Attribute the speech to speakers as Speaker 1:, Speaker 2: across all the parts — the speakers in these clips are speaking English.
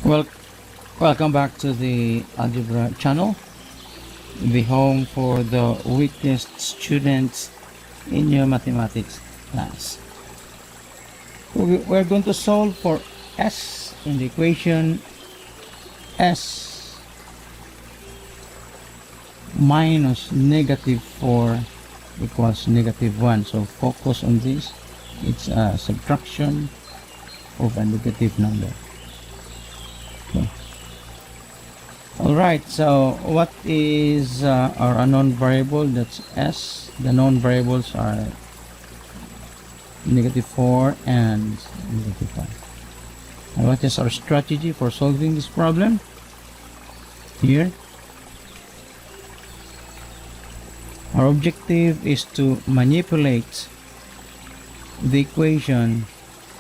Speaker 1: Well, welcome back to the Algebra channel, the home for the weakest students in your mathematics class. We're going to solve for s in the equation s minus -4 equals -1. So focus on this. It's a subtraction of a negative number. Okay. Alright, so what is our unknown variable? That's s. The known variables are -4 and -1. And what is our strategy for solving this problem? Here, our objective is to manipulate the equation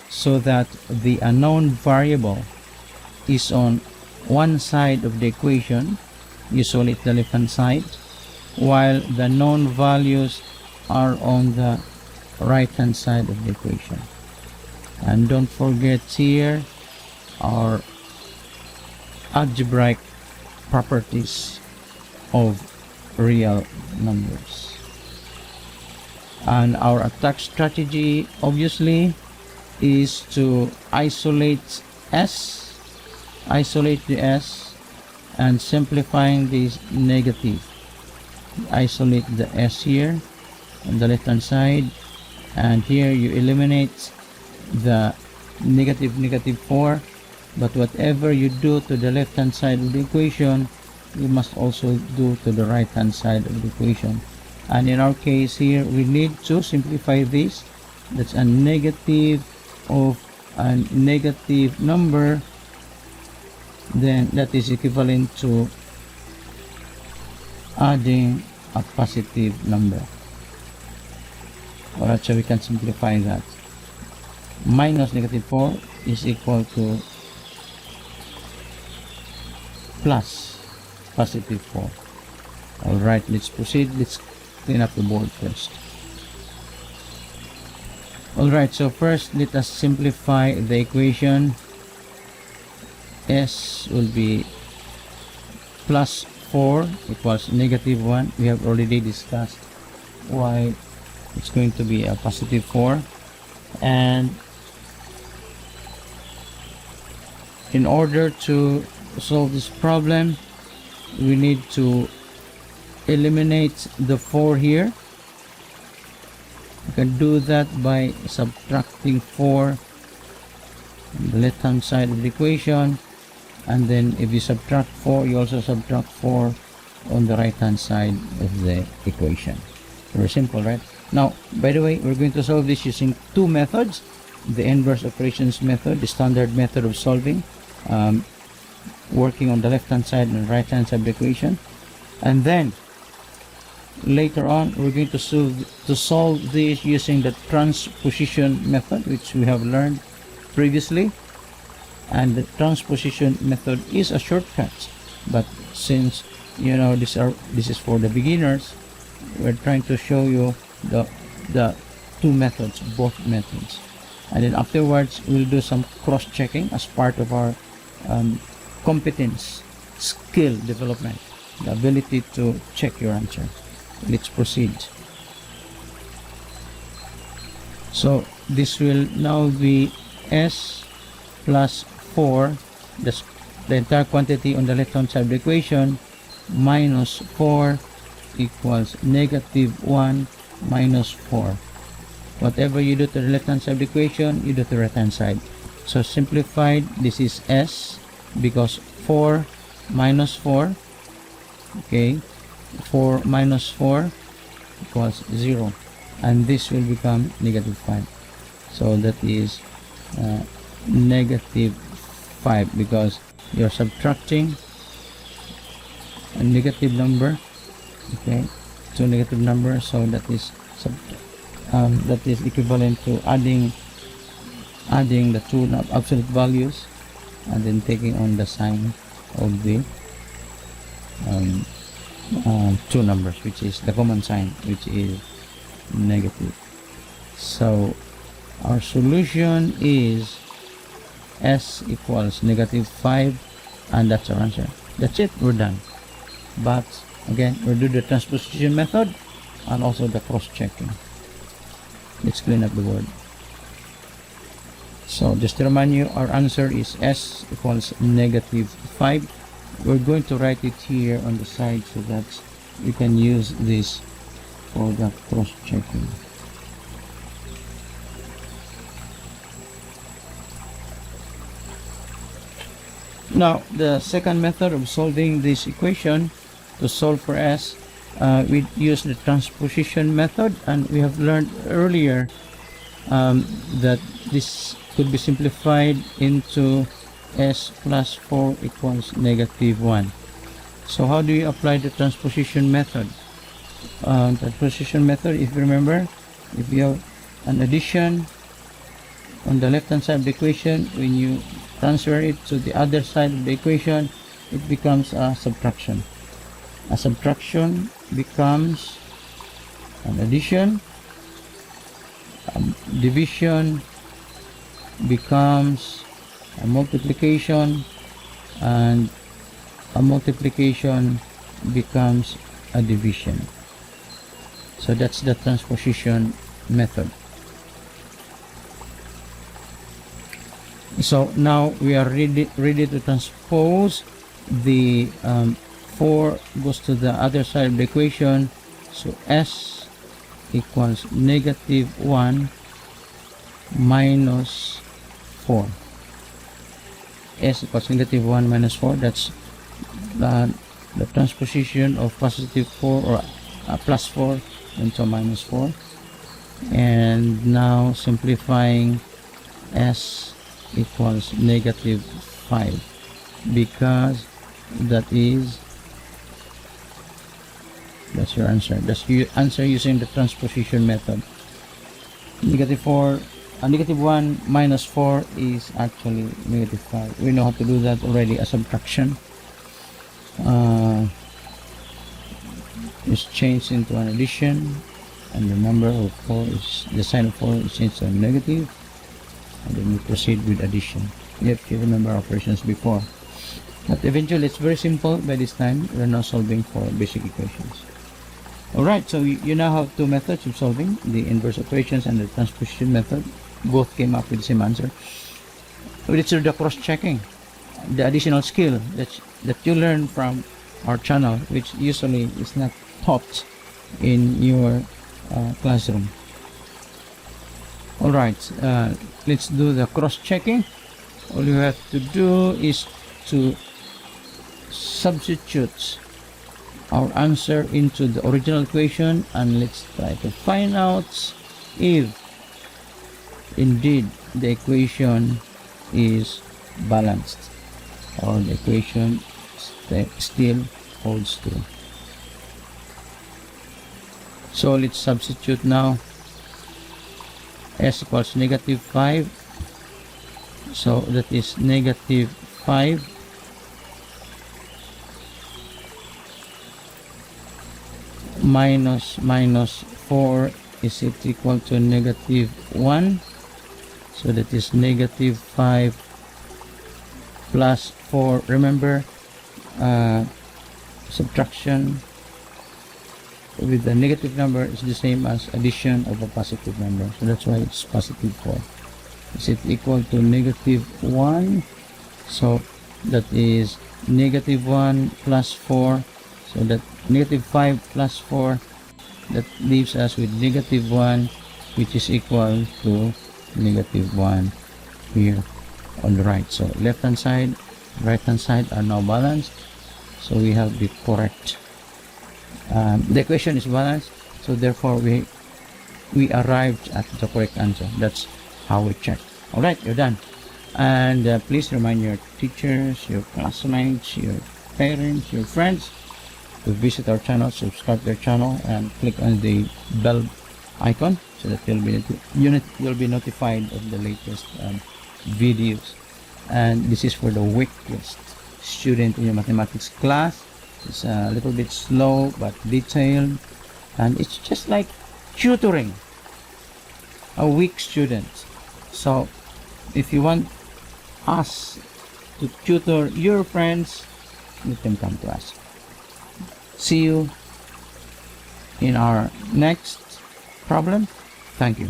Speaker 1: so that the unknown variable is on one side of the equation, usually the left hand side, while the known values are on the right hand side of the equation. And don't forget here our algebraic properties of real numbers. And our attack strategy obviously is to isolate the s and simplifying this negative. Isolate the s here on the left hand side, and here you eliminate the -4, but whatever you do to the left hand side of the equation, you must also do to the right hand side of the equation. And in our case here, we need to simplify this. That's a negative of a negative number, then that is equivalent to adding a positive number. Alright, so we can simplify that. Minus -4 is equal to plus +4. Alright, let's proceed. Let's clean up the board first. Alright, so first let us simplify the equation. S will be +4 equals -1. We have already discussed why it's going to be a +4. And in order to solve this problem, we need to eliminate the 4 here. You can do that by subtracting 4 on the left hand side of the equation, and then if you subtract 4, you also subtract 4 on the right hand side of the equation. Very simple, right? Now, by the way, we're going to solve this using two methods: the inverse operations method, the standard method of solving, working on the left hand side and right hand side of the equation, and then later on we're going to solve this using the transposition method, which we have learned previously. And the transposition method is a shortcut, but since you know this is for the beginners, we're trying to show you the two methods, both methods, and then afterwards we'll do some cross-checking as part of our competence skill development, the ability to check your answer. Let's proceed. So this will now be s plus 4, the entire quantity on the left hand side of the equation, minus 4 equals -1 minus 4. Whatever you do to the left hand side of the equation, you do to the right hand side. So simplified, this is s, because 4 minus 4, okay, 4 minus 4 equals 0, and this will become -5. So that is -5, because you're subtracting a negative number, okay, two negative numbers. So that is equivalent to adding the two absolute values and then taking on the sign of the two numbers, which is the common sign, which is negative. So our solution is s equals negative 5, and that's our answer. That's it, we're done. But again, we'll do the transposition method and also the cross-checking. Let's clean up the word. So just to remind you, our answer is s equals negative 5. We're going to write it here on the side so that we can use this for the cross-checking. Now, the second method of solving this equation, to solve for s, we use the transposition method, and we have learned earlier that this could be simplified into s plus 4 equals negative 1. So how do you apply the transposition method? Transposition method, if you remember, if you have an addition on the left hand side of the equation, when you transfer it to the other side of the equation, it becomes a subtraction. A subtraction becomes an addition. Division becomes a multiplication, and a multiplication becomes a division. So that's the transposition method. So now we are ready to transpose. The 4 goes to the other side of the equation, so s equals negative 1 minus 4. S equals negative 1 minus 4. That's the transposition of positive 4 or plus 4 into minus 4. And now simplifying, s equals negative 5, because that's your answer. That's your answer using the transposition method. Negative 1 minus 4 is actually negative 5. We know how to do that already. A subtraction is changed into an addition, and the number of 4 is, the sign of 4 is changed to a negative, and then we proceed with addition. If you remember operations before. But eventually it's very simple by this time. We're now solving for basic equations. Alright, so you now have two methods of solving, the inverse equations and the transposition method. Both came up with the same answer. But it's the cross-checking, the additional skill that you learn from our channel, which usually is not taught in your classroom. Alright, let's do the cross-checking. All you have to do is to substitute our answer into the original equation, and let's try to find out if indeed the equation is balanced or the equation still holds true. So let's substitute now. S equals negative 5, so that is negative 5 minus 4, is it equal to negative 1, so that is negative 5 plus 4. Remember, subtraction with the negative number is the same as addition of a positive number, so that's why it's positive 4. Is it equal to negative 1, so that is negative 1 plus 4, so that negative 5 plus 4, that leaves us with negative 1, which is equal to negative 1 here on the right. So left hand side, right hand side are now balanced, so we have the correct, the equation is balanced, so therefore we arrived at the correct answer. That's how we check. Alright, you're done. And please remind your teachers, your classmates, your parents, your friends to visit our channel, subscribe to our channel, and click on the bell icon so that you'll be notified of the latest videos. And this is for the weakest student in your mathematics class. It's a little bit slow but detailed, and it's just like tutoring a weak student. So if you want us to tutor your friends, let them come to us. See you in our next problem. Thank you.